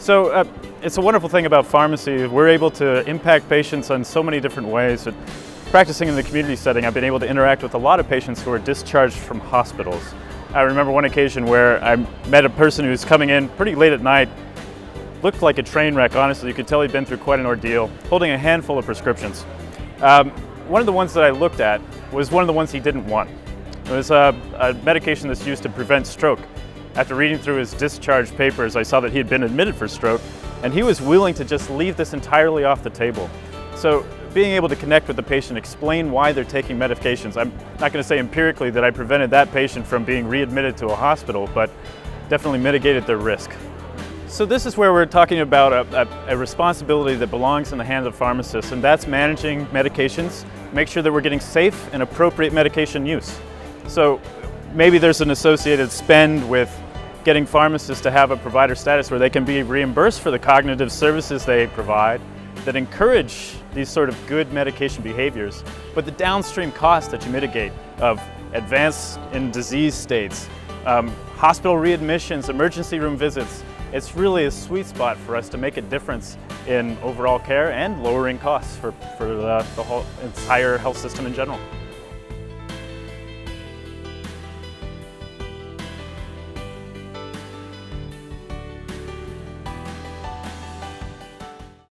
It's a wonderful thing about pharmacy. We're able to impact patients in so many different ways. Practicing in the community setting, I've been able to interact with a lot of patients who are discharged from hospitals. I remember one occasion where I met a person who was coming in pretty late at night, looked like a train wreck, honestly. You could tell he'd been through quite an ordeal, holding a handful of prescriptions. One of the ones that I looked at was one of the ones he didn't want. It was a medication that's used to prevent stroke. After reading through his discharge papers, I saw that he had been admitted for stroke, and he was willing to just leave this entirely off the table. So being able to connect with the patient, explain why they're taking medications. I'm not going to say empirically that I prevented that patient from being readmitted to a hospital, but definitely mitigated their risk. So this is where we're talking about a responsibility that belongs in the hands of pharmacists, and that's managing medications, make sure that we're getting safe and appropriate medication use. So maybe there's an associated spend with getting pharmacists to have a provider status where they can be reimbursed for the cognitive services they provide that encourage these sort of good medication behaviors, but the downstream costs that you mitigate of advance in disease states, hospital readmissions, emergency room visits, it's really a sweet spot for us to make a difference in overall care and lowering costs for the whole entire health system in general.